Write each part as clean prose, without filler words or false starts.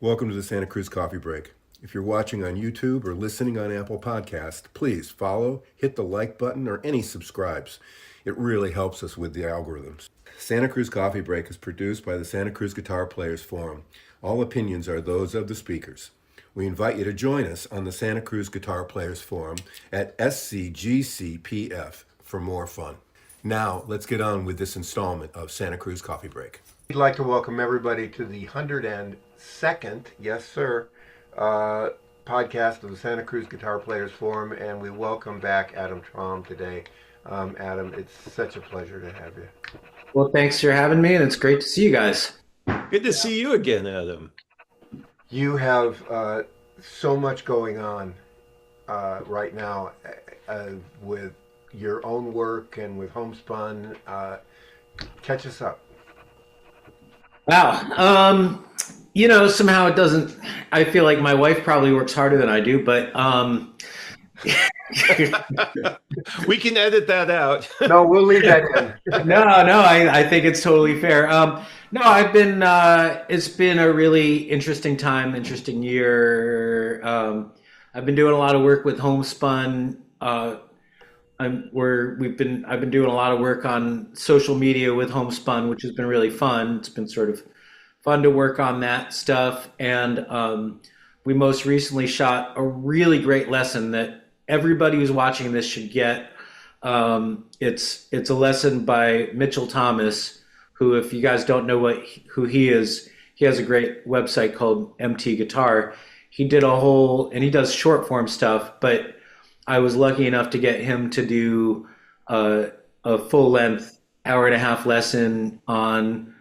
Welcome to the Santa Cruz Coffee Break. If you're watching on YouTube or listening on Apple Podcast, please follow, hit the like button, or any subscribes. It really helps us with the algorithms. Santa Cruz Coffee Break is produced by the Santa Cruz Guitar Players Forum. All opinions are those of the speakers. We invite you to join us on the Santa Cruz Guitar Players Forum at SCGCPF for more fun. Now, let's get on with this installment of Santa Cruz Coffee Break. We'd like to welcome everybody to the 102nd, yes sir, podcast of the Santa Cruz Guitar Players Forum, and we welcome back Adam Traum today. Adam, it's such a pleasure to have you. Well, thanks for having me, and it's great to see you guys. Good to see you again, Adam. You have so much going on right now with your own work and with Homespun. Catch us up. Wow. Somehow it doesn't, I feel like my wife probably works harder than I do, but we can edit that out. No, we'll leave that in. No, I think it's totally fair. I've been, it's been a really interesting time, interesting year. I've been doing a lot of work with Homespun. I've been doing a lot of work on social media with Homespun, which has been really fun. It's been sort of fun to work on that stuff. And we most recently shot a really great lesson that everybody who's watching this should get. It's a lesson by Mitchell Thomas, who, if you guys don't know who he is, he has a great website called MT Guitar. He did and he does short form stuff, but I was lucky enough to get him to do a full-length hour-and-a-half lesson on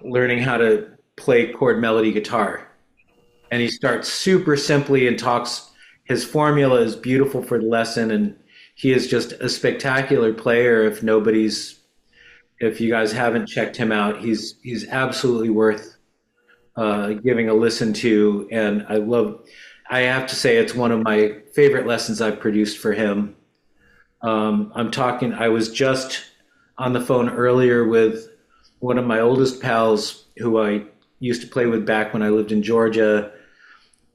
learning how to play chord melody guitar. And he starts super simply and talks. His formula is beautiful for the lesson, and he is just a spectacular player. If you guys haven't checked him out, he's absolutely worth giving a listen to. And I have to say it's one of my favorite lessons I've produced for him. I was just on the phone earlier with one of my oldest pals who I used to play with back when I lived in Georgia,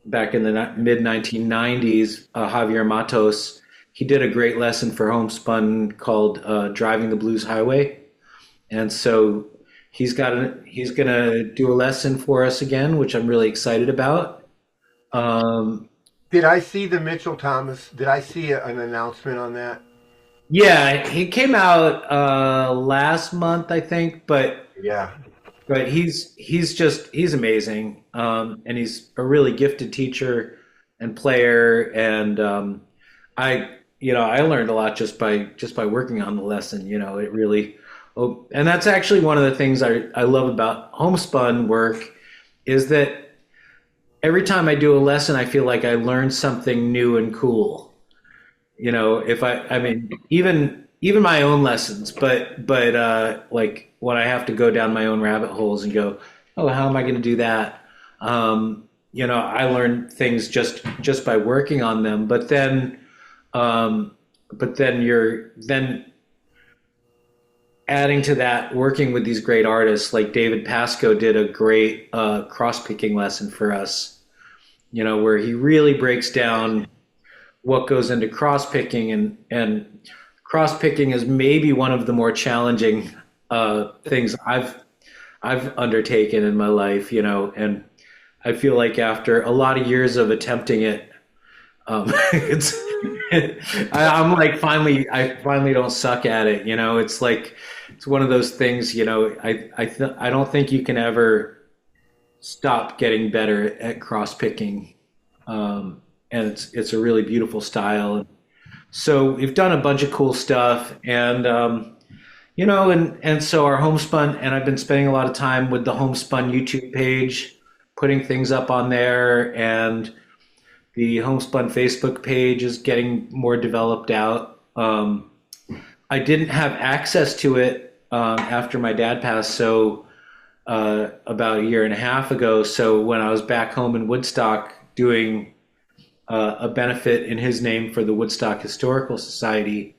back in the mid-1990s, Javier Matos. He did a great lesson for Homespun called Driving the Blues Highway. And so he's going to do a lesson for us again, which I'm really excited about. Did I see the Mitchell Thomas? Did I see an announcement on that? Yeah, he came out last month, I think, but he's amazing, and he's a really gifted teacher and player, and I learned a lot just by working on the lesson. It really, and that's actually one of the things I love about Homespun work is that every time I do a lesson, I feel like I learned something new and cool. Even my own lessons, but like when I have to go down my own rabbit holes and go, oh, how am I going to do that? I learn things just by working on them. But then you're adding to that, working with these great artists like David Pasco did a great cross-picking lesson for us, where he really breaks down what goes into cross-picking, and cross-picking is maybe one of the more challenging things I've undertaken in my life, and I feel like after a lot of years of attempting it, I'm like, I finally don't suck at it. It's one of those things, I don't think you can ever stop getting better at cross picking. And it's a really beautiful style. So we've done a bunch of cool stuff, and so our Homespun, and I've been spending a lot of time with the Homespun YouTube page, putting things up on there, and the Homespun Facebook page is getting more developed out. I didn't have access to it after my dad passed, so about a year and a half ago. So when I was back home in Woodstock doing a benefit in his name for the Woodstock Historical Society,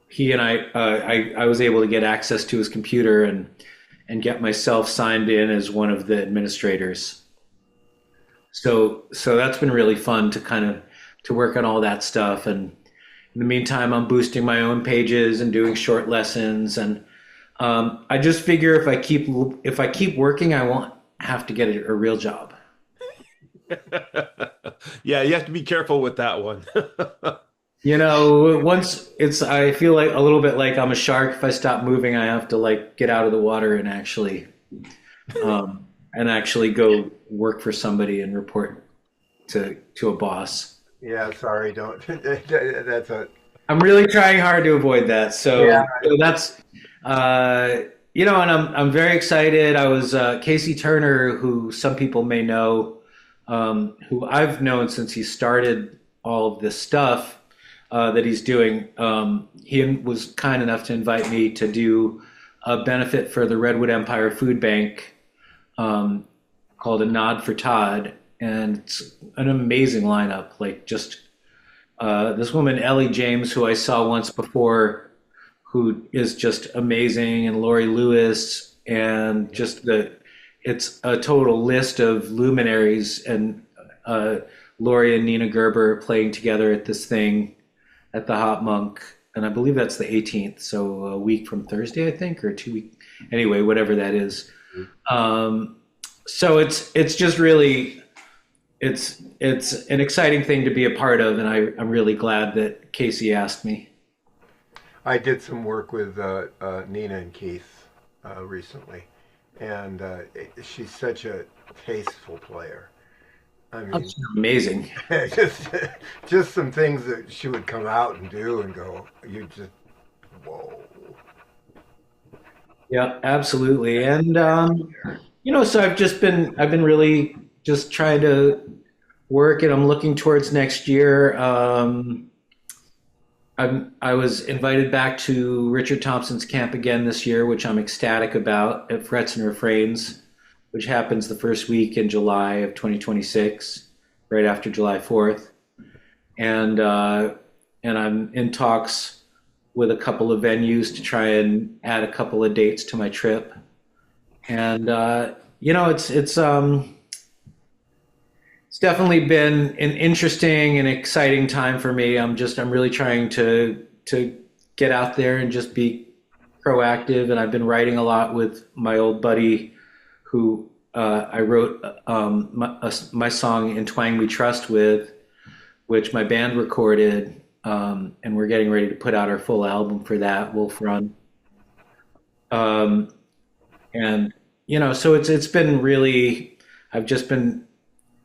he and I was able to get access to his computer and get myself signed in as one of the administrators. So that's been really fun to kind of to work on all that stuff. And in the meantime, I'm boosting my own pages and doing short lessons. And I just figure if I keep working, I won't have to get a real job. Yeah, you have to be careful with that one. Once I feel like a little bit like I'm a shark. If I stop moving, I have to like get out of the water and actually go work for somebody and report to a boss. Yeah, sorry, don't. That's a. I'm really trying hard to avoid that. So, Yeah. so that's and I'm very excited. I was Casey Turner, who some people may know, who I've known since he started all of this stuff that he's doing. He was kind enough to invite me to do a benefit for the Redwood Empire Food Bank called A Nod for Todd, and it's an amazing lineup. Like just this woman Ellie James, who I saw once before, who is just amazing, and Lori Lewis, and it's a total list of luminaries, and Lori and Nina Gerber playing together at this thing at the Hot Monk, and I believe that's the 18th, so a week from Thursday, I think, or 2 weeks. Anyway, whatever that is. So it's just really it's an exciting thing to be a part of, and I'm really glad that Casey asked me. I did some work with Nina and Keith recently, and she's such a tasteful player. I mean, That's amazing. just just some things that she would come out and do and go, you just whoa. Yeah, absolutely. And so I've been really just trying to work, and I'm looking towards next year. I was invited back to Richard Thompson's camp again this year, which I'm ecstatic about, at Frets and Refrains, which happens the first week in July of 2026, right after July 4th. And I'm in talks with a couple of venues to try and add a couple of dates to my trip. And it's definitely been an interesting and exciting time for me. I'm really trying to get out there and just be proactive. And I've been writing a lot with my old buddy, who I wrote my song "In Twang We Trust" with, which my band recorded, and we're getting ready to put out our full album for that, Wolf Run. So it's been really, I've just been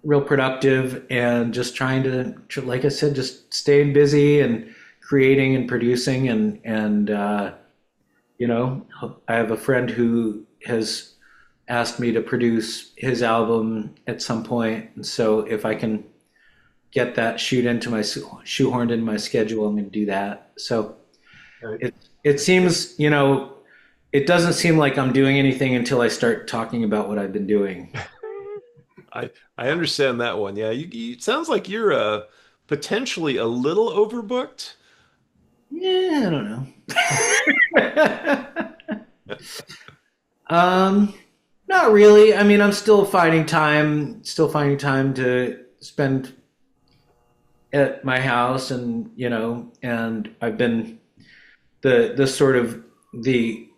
real productive and just trying to, like I said, just staying busy and creating and producing, and I have a friend who has asked me to produce his album at some point, and so if I can get that shoehorned into my schedule, I'm going to do that. So it seems, it doesn't seem like I'm doing anything until I start talking about what I've been doing. I understand that one. Yeah, it sounds like you're potentially a little overbooked. Yeah, I don't know. Not really. I mean, I'm still finding time to spend at my house, and and I've been the sort of the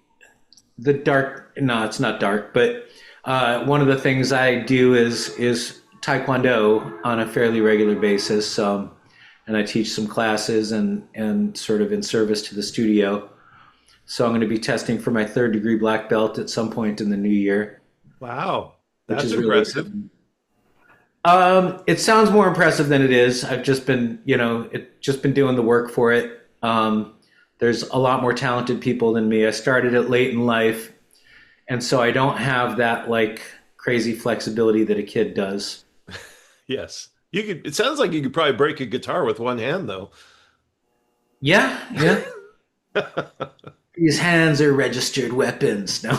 dark. No, it's not dark, but one of the things I do is Taekwondo on a fairly regular basis, and I teach some classes and sort of in service to the studio. So I'm going to be testing for my 3rd degree black belt at some point in the new year. Wow, which that's is impressive. Really, it sounds more impressive than it is. I've just been, just been doing the work for it. There's a lot more talented people than me. I started it late in life, and so I don't have that like crazy flexibility that a kid does. Yes, you could. It sounds like you could probably break a guitar with one hand, though. Yeah. These hands are registered weapons. No,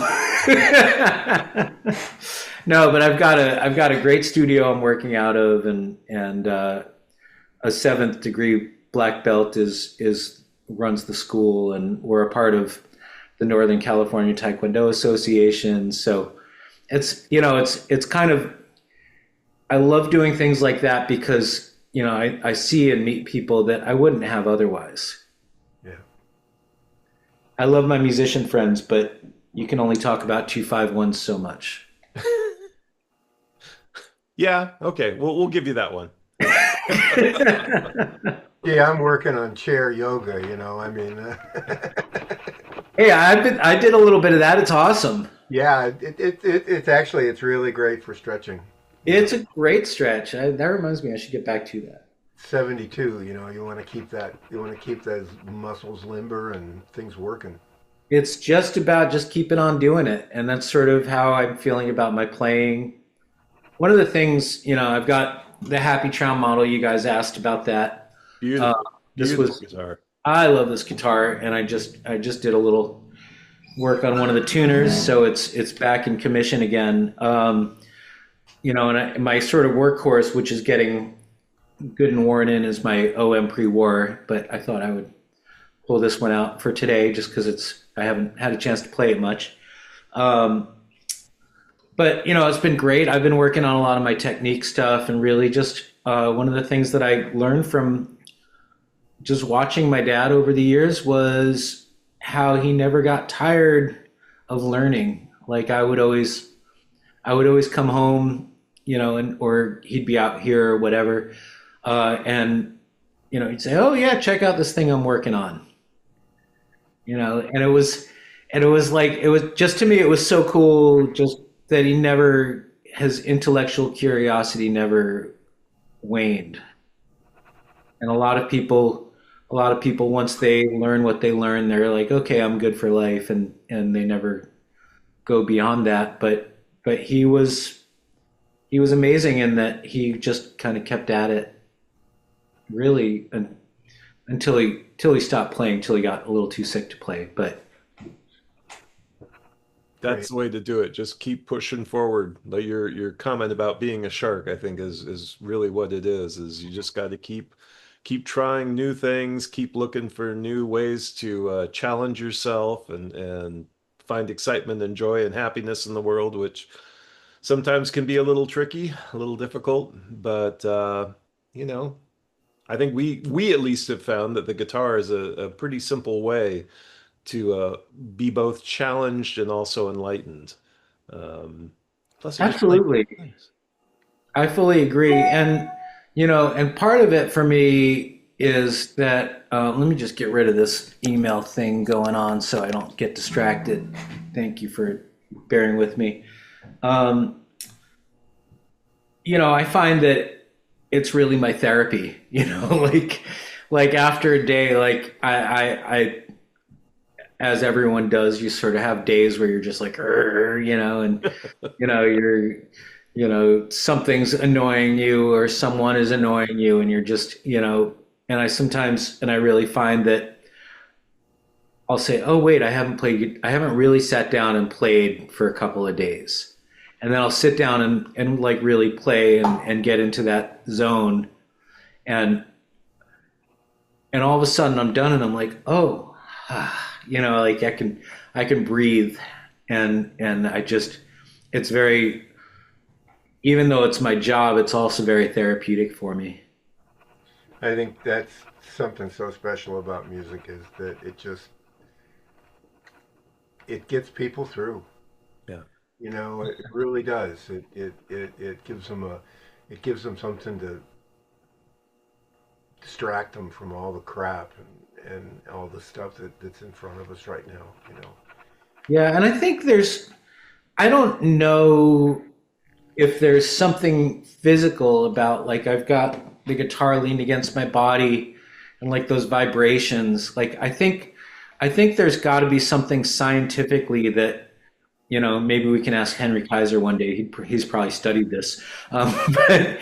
no, but I've got a great studio I'm working out of, and a 7th degree black belt runs the school, and we're a part of the Northern California Taekwondo Association. So it's kind of, I love doing things like that because, I see and meet people that I wouldn't have otherwise. Yeah. I love my musician friends, but you can only talk about 251 so much. Yeah, okay. We'll give you that one. Yeah, I'm working on chair yoga, I mean, Hey, I did a little bit of that. It's awesome. yeah, it's actually, it's really great for stretching. It's a great stretch. That reminds me, I should get back to that. 72, you want to keep those muscles limber and things working. It's just about just keeping on doing it. And that's sort of how I'm feeling about my playing. One of the things, I've got the Happy Traum model. You guys asked about that. Uh, Beautiful, this beautiful was, guitar. I love this guitar, and I just did a little work on one of the tuners, so it's back in commission again. And my sort of workhorse, which is getting good and worn in, is my OM pre-war. But I thought I would pull this one out for today, just because I haven't had a chance to play it much. But it's been great. I've been working on a lot of my technique stuff, and really just one of the things that I learned from just watching my dad over the years was how he never got tired of learning. Like I would always come home, or he'd be out here or whatever, and he'd say, "Oh yeah, check out this thing I'm working on," and it was like it was just to me it was so cool just that his intellectual curiosity never waned. And a lot of people once they learn what they learn, they're like, okay, I'm good for life, and they never go beyond that. But he was amazing in that he just kind of kept at it really until he stopped playing, till he got a little too sick to play. But That's the way to do it. Just keep pushing forward. Like your comment about being a shark, I think is really what it is. Is you just got to keep trying new things, keep looking for new ways to challenge yourself and find excitement and joy and happiness in the world, which sometimes can be a little tricky, a little difficult. But you know, I think we at least have found that the guitar is a pretty simple way to be both challenged and also enlightened. Um, Plus, you just play absolutely, things. I fully agree. And part of it for me is that let me just get rid of this email thing going on so I don't get distracted. Thank you for bearing with me. Um, I find that it's really my therapy, like after a day, like I as everyone does, you sort of have days where you're just like, "Arr," and something's annoying you or someone is annoying you, and you're just, and I really find that I'll say, oh wait, I haven't really sat down and played for a couple of days. And then I'll sit down and like really play and get into that zone. And all of a sudden I'm done and I'm like, oh, like I can breathe. And it's very, even though it's my job, it's also very therapeutic for me. I think that's something so special about music is that it gets people through. Yeah. It really does. It gives them something to distract them from all the crap and all the stuff that's in front of us right now. Yeah. And I think I don't know if there's something physical about, like, I've got the guitar leaned against my body and like those vibrations. Like I think there's got to be something scientifically that, maybe we can ask Henry Kaiser one day. He's probably studied this. But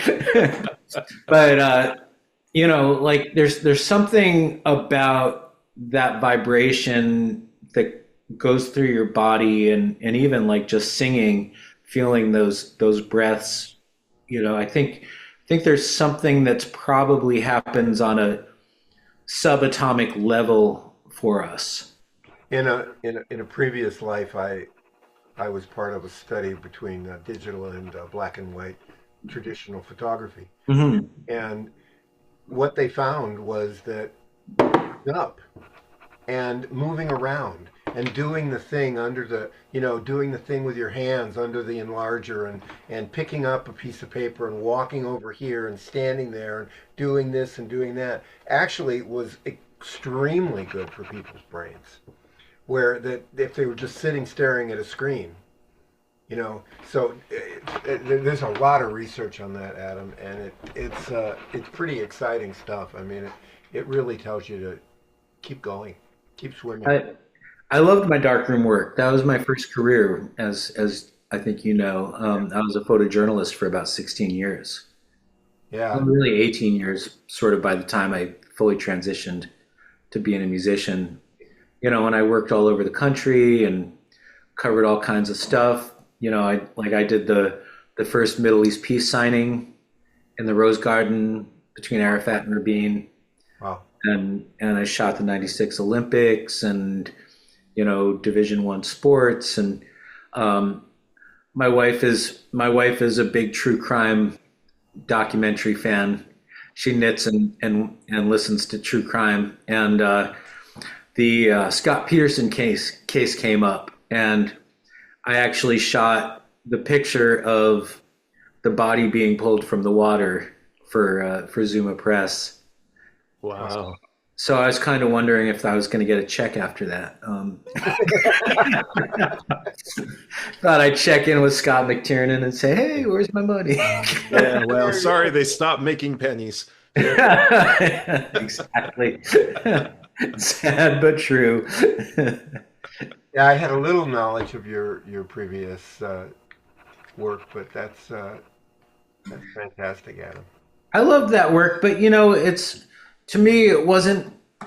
like there's something about that vibration that goes through your body, and even like just singing, feeling those breaths. I think there's something that's probably happens on a subatomic level for us. In a previous life, I was part of a study between digital and black and white traditional photography. Hmm. And what they found was that up and moving around and doing the thing under the, doing the thing with your hands under the enlarger, and picking up a piece of paper and walking over here and standing there and doing this and doing that actually was extremely good for people's brains. Where that if they were just sitting staring at a screen, so there's a lot of research on that, Adam, and it's pretty exciting stuff. I mean, it really tells you to keep going, keep swimming. I loved my darkroom work. That was my first career, as I think you know. I was a photojournalist for about 16 years. Yeah. Well, really 18 years, sort of by the time I fully transitioned to being a musician. And I worked all over the country and covered all kinds of stuff. I did the first Middle East peace signing in the Rose Garden between Arafat and Rabin, Wow. and I shot the '96 Olympics and Division One sports. And um, my wife is a big true crime documentary fan. She knits and listens to true crime, and the Scott Peterson case came up, and I actually shot the picture of the body being pulled from the water for Zuma Press. Wow. So I was kind of wondering if I was going to get a check after that. Thought I'd check in with Scott McTiernan and say, "Hey, where's my money?" Yeah, well, sorry they stopped making pennies. Exactly. Sad but true. Yeah, I had a little knowledge of your previous work, but that's fantastic, Adam. I love that work, but it's to me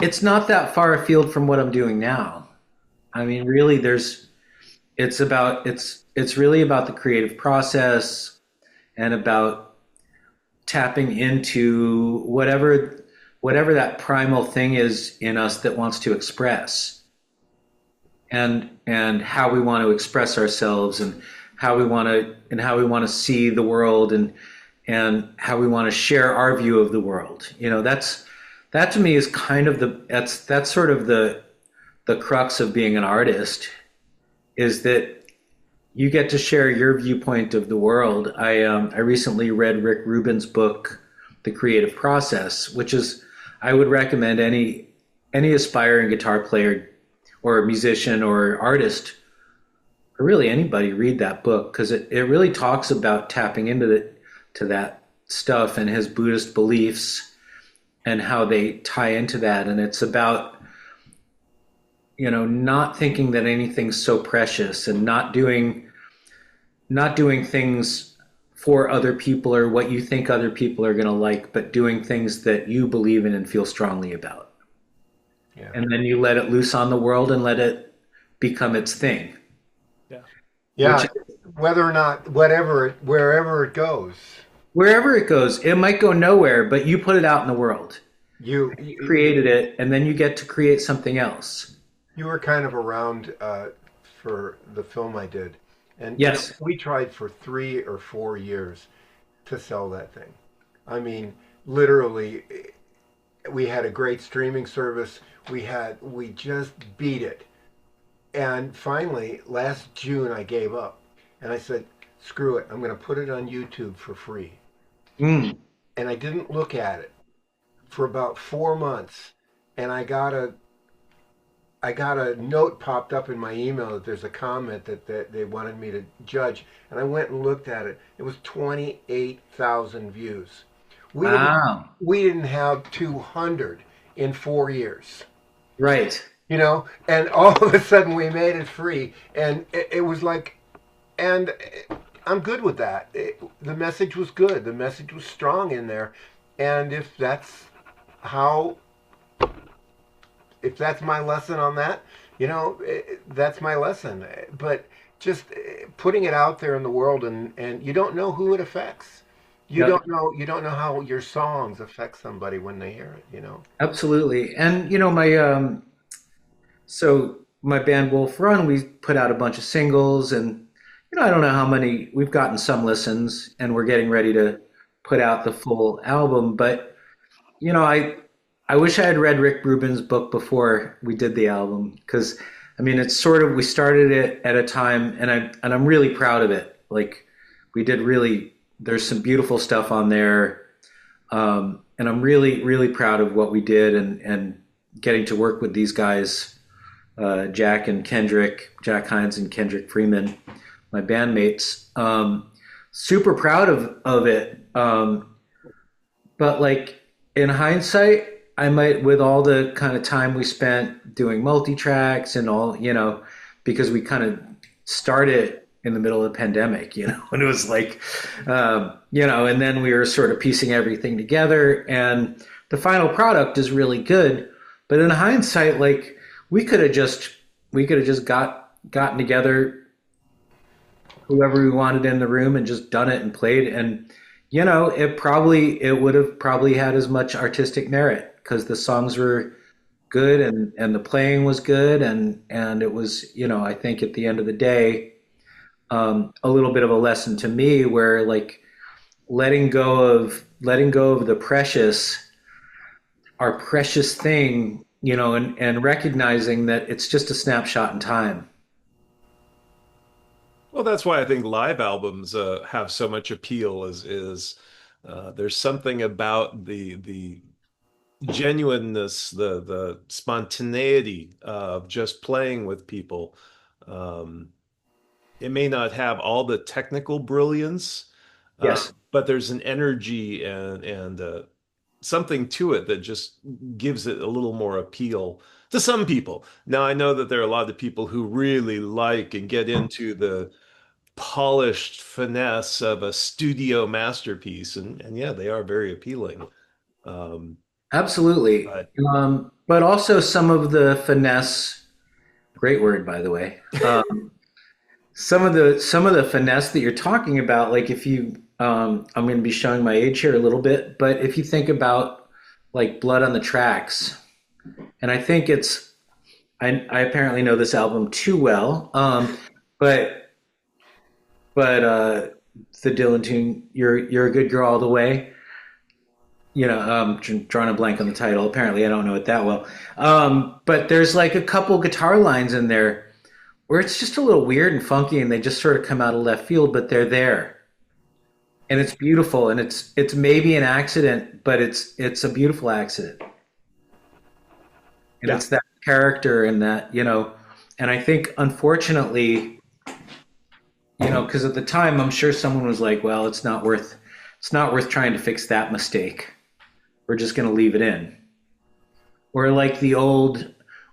it's not that far afield from what I'm doing now. I mean, really it's really about the creative process and about tapping into whatever that primal thing is in us that wants to express, and how we want to express ourselves, and how we want to see the world, and how we want to share our view of the world. That to me is kind of that's sort of the crux of being an artist, is that you get to share your viewpoint of the world. I recently read Rick Rubin's book, The Creative Process, which is, I would recommend any aspiring guitar player or musician or artist, or really anybody, read that book, because it really talks about tapping into that stuff and his Buddhist beliefs and how they tie into that. And it's about not thinking that anything's so precious, and not doing things for other people or what you think other people are going to like, but doing things that you believe in and feel strongly about. Yeah. And then you let it loose on the world and let it become its thing. Yeah. Which, Whether or not, wherever it goes, wherever it goes, it might go nowhere, but you put it out in the world. you You created it, and then you get to create something else. you were kind of around for the film I did, and Yes. we tried for 3 or 4 years to sell that thing. I mean, literally, we had a great streaming service. We just beat it. And finally, last June, I gave up. And I said, screw it. I'm going to put it on YouTube for free. Mm. And I didn't look at it for about 4 months. And I got a note popped up in my email that there's a comment that they wanted me to judge. And I went and looked at it. It was 28,000 views. Wow. We didn't have 200 in 4 years. Right. And all of a sudden we made it free, and it was like, and I'm good with that. The message was good. The message was strong in there, and if that's my lesson on that, that's my lesson. But just putting it out there in the world, and you don't know who it affects. You Yep. don't know how your songs affect somebody when they hear it. Absolutely. And my band Wolf Run, we put out a bunch of singles, and I don't know how many, we've gotten some listens and we're getting ready to put out the full album, but I wish I had read Rick Rubin's book before we did the album, because I mean it's sort of, we started it at a time, and I'm really proud of it. Like, we did really, there's some beautiful stuff on there, and I'm really really proud of what we did, and getting to work with these guys, Jack Hines and Kendrick Freeman, my bandmates. Super proud of it. But like, in hindsight, I might, with all the kind of time we spent doing multi-tracks and all, because we kind of started in the middle of the pandemic, and it was like, and then we were sort of piecing everything together, and the final product is really good. But in hindsight, like, we could have just gotten together, whoever we wanted in the room, and just done it and played. And, it would have probably had as much artistic merit, because the songs were good, and the playing was good. And it was, I think at the end of the day, a little bit of a lesson to me, where like letting go of the our precious thing, and recognizing that it's just a snapshot in time. Well, that's why I think live albums have so much appeal. Is there's something about the genuineness, the spontaneity of just playing with people. Um, it may not have all the technical brilliance, Yes. but there's an energy and something to it that just gives it a little more appeal to some people. Now, I know that there are a lot of people who really like and get into the polished finesse of a studio masterpiece, and yeah, they are very appealing. Um, Absolutely. but But also some of the finesse, great word, by the way. Some of the finesse that you're talking about, like, if you, I'm going to be showing my age here a little bit, but if you think about like Blood on the Tracks, and I think I apparently know this album too well, but the Dylan tune, you're a good girl all the way. Drawing a blank on the title. Apparently, I don't know it that well. But there's like a couple guitar lines in there where it's just a little weird and funky, and they just sort of come out of left field, but they're there, and it's beautiful, and it's maybe an accident, but it's a beautiful accident, and yeah, it's that character, and that, and I think, unfortunately, because at the time, I'm sure someone was like, well, it's not worth trying to fix that mistake. We're just going to leave it in. Or like the old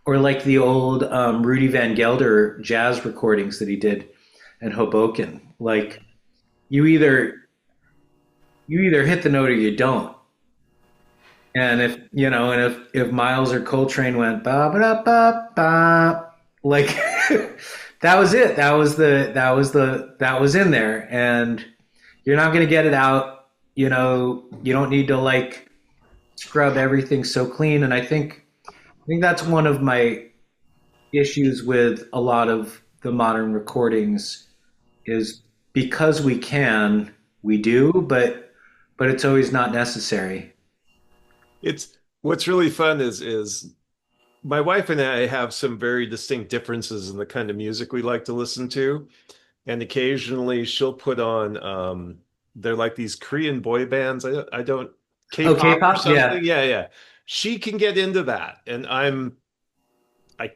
Rudy Van Gelder jazz recordings that he did in Hoboken. Like, you either hit the note or you don't. And if Miles or Coltrane went ba ba ba ba, like, that was it. That was in there, and you're not going to get it out. You don't need to like scrub everything so clean. And I think that's one of my issues with a lot of the modern recordings, is because we do, but it's always not necessary. it's what's really fun is my wife and I have some very distinct differences in the kind of music we like to listen to. And occasionally she'll put on they're like these Korean boy bands. I don't, Oh, K-pop or K-pop, yeah. something. Yeah, yeah. She can get into that. And I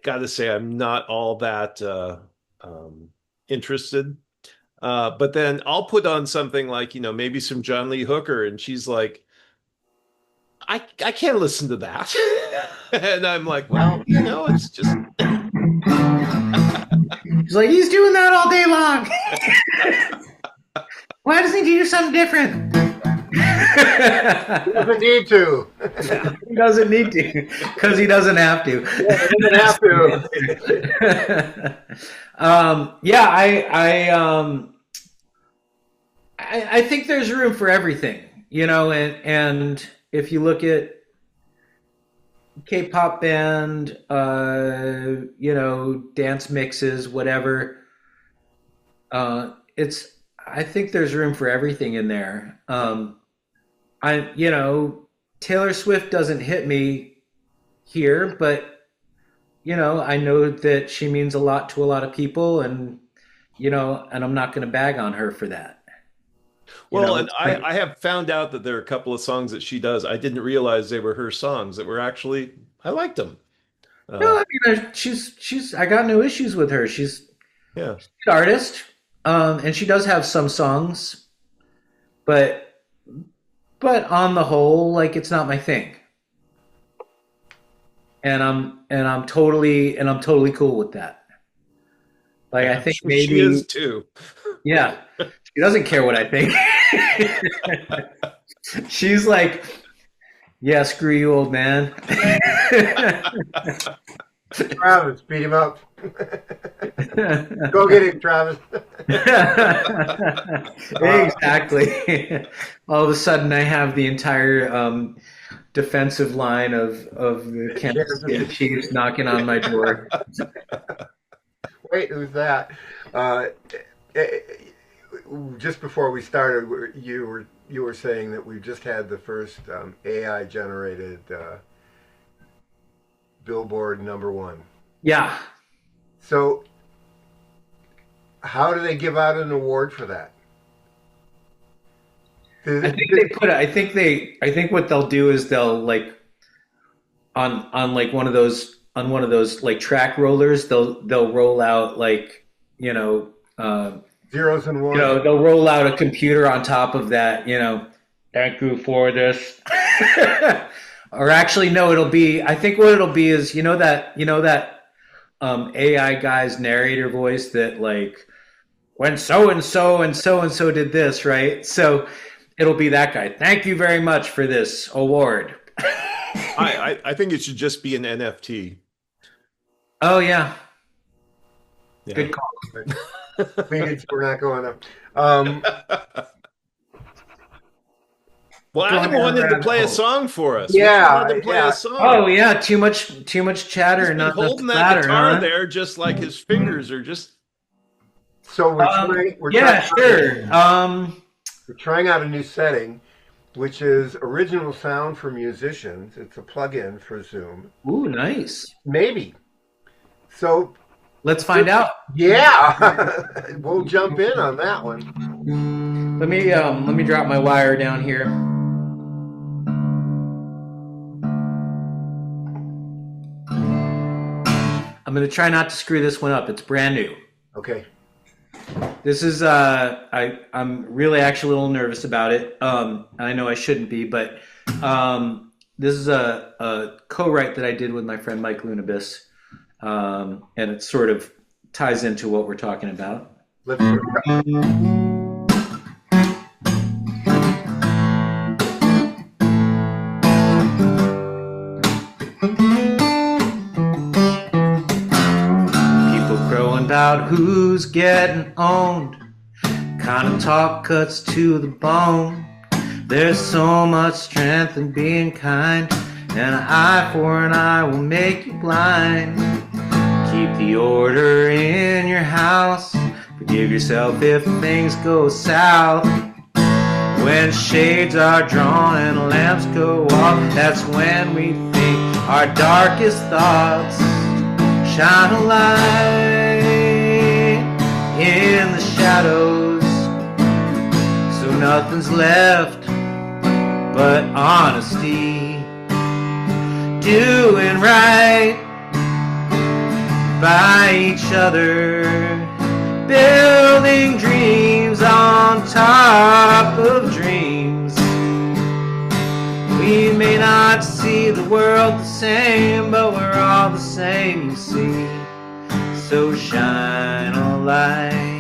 gotta say, I'm not all that interested. But then I'll put on something like, maybe some John Lee Hooker, and she's like, I can't listen to that. And I'm like, well, it's just He's like, he's doing that all day long. Why doesn't he do something different? Doesn't need to. He doesn't need to, because he doesn't have to. Yeah, he doesn't have to. Yeah, I think there's room for everything, and if you look at K-pop band, dance mixes, whatever, I think there's room for everything in there. Taylor Swift doesn't hit me here, but I know that she means a lot to a lot of people, and I'm not going to bag on her for that. Well, and I have found out that there are a couple of songs that she does. I didn't realize they were her songs that were actually, I liked them. No, I mean, she's. I got no issues with her. She's Yeah. a good artist, and she does have some songs, but on the whole, like it's not my thing, and I'm totally cool with that. Like I I'm think sure she maybe, is too. yeah, she doesn't care what I think. She's like, yeah, screw you, old man. Travis, beat him up. Go get him, Travis. Exactly. All of a sudden, I have the entire defensive line of the Kansas City Chiefs knocking on my door. Wait, who's that? Just before we started, you were saying that we've just had the first AI generated Billboard #1. Yeah. So, how do they give out an award for that? I think they put. I think what they'll do is they'll like on like one of those like track rollers. They'll roll out like Zeros and ones. they'll roll out a computer on top of that. Thank you for this. Or actually, no, it'll be. I think what it'll be is that AI guy's narrator voice that like when so and so and so and so did this, right? So it'll be that guy. Thank you very much for this award. I think it should just be an NFT. Oh yeah, Yeah. good call. We're not going up. Well, Go Adam ahead, wanted to Brad. play a song for us. Yeah, We should let him play yeah. a song. Oh yeah, too much chatter, He's been not enough holding that clatter, guitar huh? there, just like his fingers are just. So we're Yeah, sure. we're trying out a new setting, which is original sound for musicians. It's a plugin for Zoom. Ooh, nice. Maybe. So Let's find out. yeah, we'll jump in on that one. Let me drop my wire down here. I'm gonna try not to screw this one up. It's brand new. Okay. This is I'm really actually a little nervous about it. I know I shouldn't be, but this is a co-write that I did with my friend Mike Lounibos, and it sort of ties into what we're talking about. Let's do it. People crowing about who's getting owned. Kind of talk cuts to the bone. There's so much strength in being kind, and an eye for an eye will make you blind. Keep the order in your house. Forgive yourself if things go south. When shades are drawn and lamps go off, that's when we think our darkest thoughts. Shine a light in the shadows, so nothing's left but honesty. Doing right by each other, building dreams on top of dreams. We may not see the world the same, but we're all the same, you see. So shine a light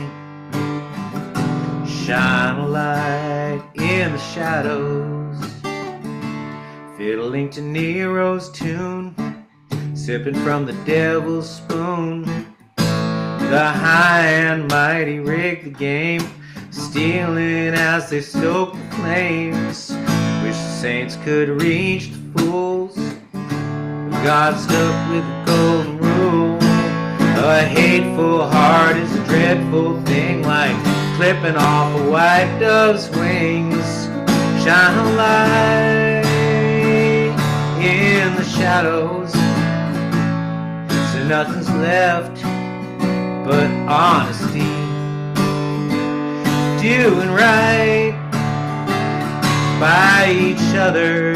in the shadows. Fiddling to Nero's tune, sipping from the devil's spoon. The high and mighty rig the game, stealing as they stoke the flames. Wish the saints could reach the fools, but God stuck with the golden rule A hateful heart is a dreadful thing, like clipping off a white dove's wings. Shine a light in the shadows, so nothing's left but honesty. Doing right by each other,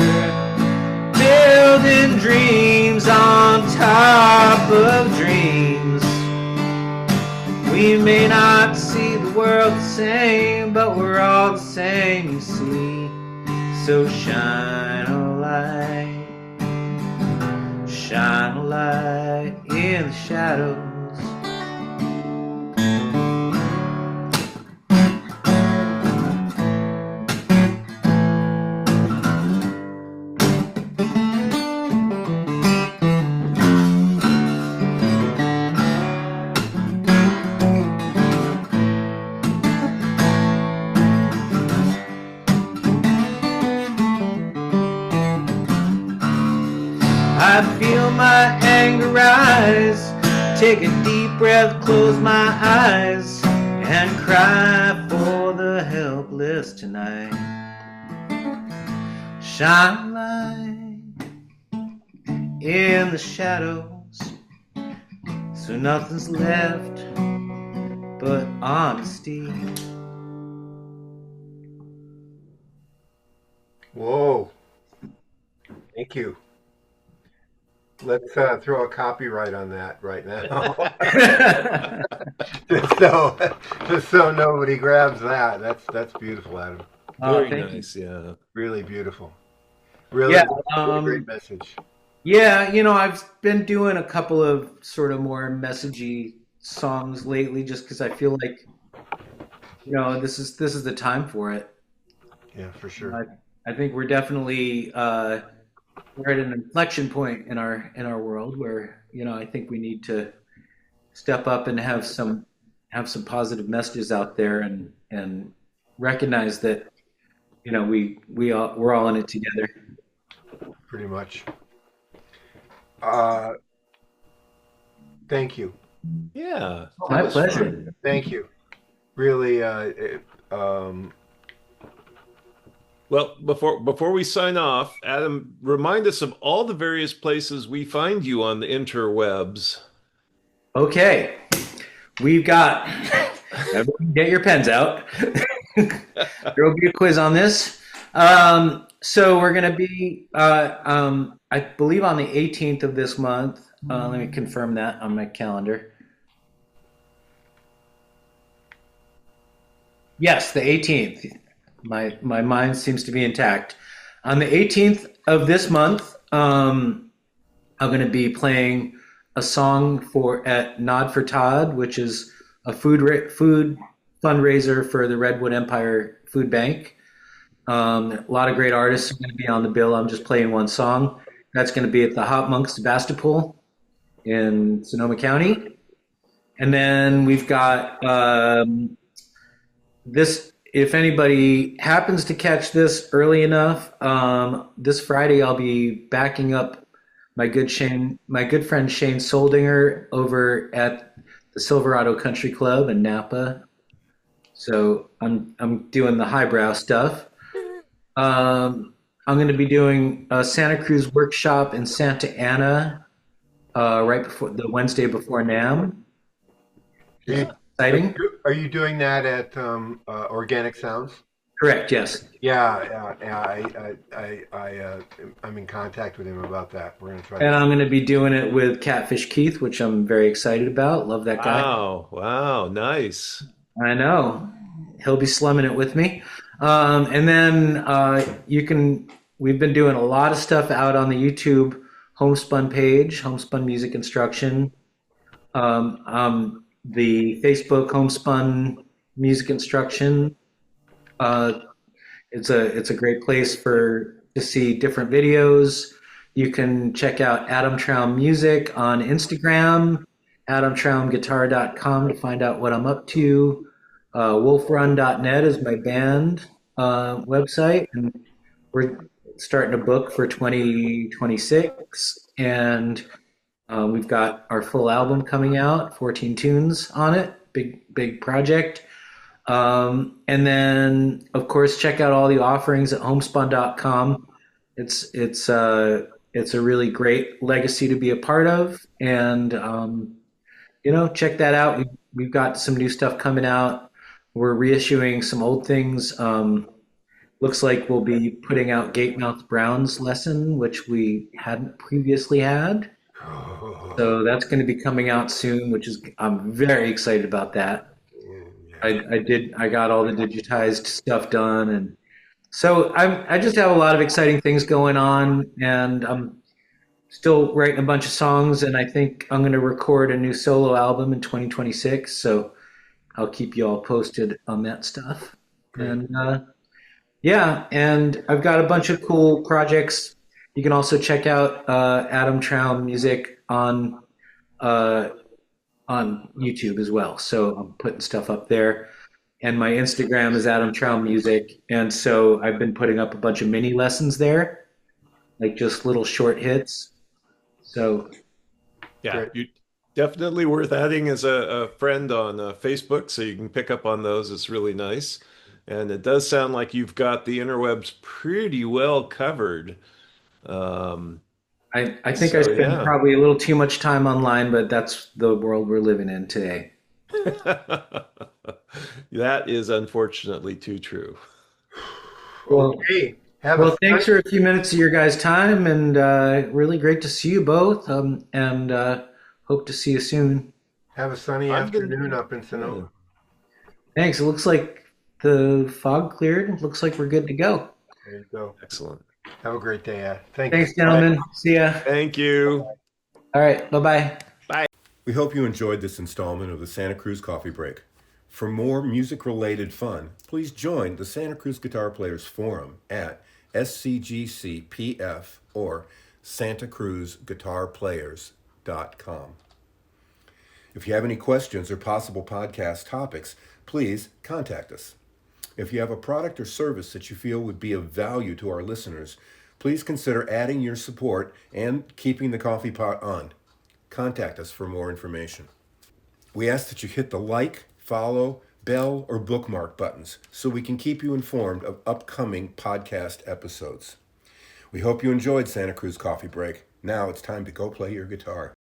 building dreams on top of dreams. We may not see the world the same, but we're all the same, you see. So shine a light in the shadows. I feel my anger rise, take a deep breath, close my eyes, and cry for the helpless tonight. Shine light in the shadows, so nothing's left but honesty. Whoa. Thank you. Let's throw a copyright on that right now. just so nobody grabs that. That's beautiful, Adam. Very nice, yeah. Really beautiful. Really, really great message. Yeah, I've been doing a couple of sort of more messagey songs lately, just because I feel like, this is the time for it. Yeah, for sure. I think we're definitely we're at an inflection point in our world where I think we need to step up and have some positive messages out there and recognize that we're all in it together. Pretty much. Thank you. Yeah. My pleasure. Thank you. Really. Well, before we sign off, Adam, remind us of all the various places we find you on the interwebs. Okay, we've got. Everyone, get your pens out. There will be a quiz on this. So we're going to be, I believe, on the 18th of this month. Let me confirm that on my calendar. Yes, the 18th. My mind seems to be intact. On the 18th of this month, I'm going to be playing a song at Nod for Todd, which is a food fundraiser for the Redwood Empire Food Bank. A lot of great artists are going to be on the bill. I'm just playing one song. That's going to be at the Hot Monk Sebastopol in Sonoma County. And then we've got this. If anybody happens to catch this early enough, this Friday I'll be backing up my good friend Shane Soldinger over at the Silverado Country Club in Napa. So I'm doing the highbrow stuff. I'm going to be doing a Santa Cruz workshop in Santa Ana right before the Wednesday before NAMM. Yeah. Exciting. Are you doing that at Organic Sounds? Correct. Yes. Yeah. I'm in contact with him about that. We're gonna try. And I'm going to be doing it with Catfish Keith, which I'm very excited about. Love that guy. Wow, nice. I know. He'll be slumming it with me. And then we've been doing a lot of stuff out on the YouTube Homespun page, Homespun Music Instruction. The Facebook Homespun Music Instruction. It's a great place to see different videos. You can check out Adam Traum Music on Instagram, adamtraumguitar.com to find out what I'm up to. Wolfrun.net is my band website, and we're starting a book for 2026. And We've got our full album coming out, 14 tunes on it, big project. And then, of course, check out all the offerings at homespun.com. It's a really great legacy to be a part of, and check that out. We've got some new stuff coming out. We're reissuing some old things. Looks like we'll be putting out Gatemouth Brown's lesson, which we hadn't previously had. So that's going to be coming out soon, I'm very excited about that. I got all the digitized stuff done, and so I just have a lot of exciting things going on, and I'm still writing a bunch of songs, and I think I'm going to record a new solo album in 2026. So I'll keep you all posted on that stuff. Great. And yeah, and I've got a bunch of cool projects. You can also check out Adam Traum music on YouTube as well. So I'm putting stuff up there. And my Instagram is Adam Traum Music. And so I've been putting up a bunch of mini lessons there, like just little short hits. So Yeah, you definitely worth adding as a friend on Facebook, so you can pick up on those. It's really nice. And it does sound like you've got the interwebs pretty well covered. I think I spend probably a little too much time online, but that's the world we're living in today. That is unfortunately too true. Well, Okay. Thanks for a few minutes of your guys' time, and really great to see you both, and hope to see you soon. Have a sunny afternoon up in Sonoma. Thanks. It looks like the fog cleared. It looks like we're good to go. There you go. Excellent. Have a great day. Thanks, gentlemen. Bye. See ya. Thank you. All right. Bye-bye. We hope you enjoyed this installment of the Santa Cruz Coffee Break. For more music-related fun, please join the Santa Cruz Guitar Players Forum at SCGCPF or santacruzguitarplayers.com. If you have any questions or possible podcast topics, please contact us. If you have a product or service that you feel would be of value to our listeners, please consider adding your support and keeping the coffee pot on. Contact us for more information. We ask that you hit the like, follow, bell, or bookmark buttons so we can keep you informed of upcoming podcast episodes. We hope you enjoyed Santa Cruz Coffee Break. Now it's time to go play your guitar.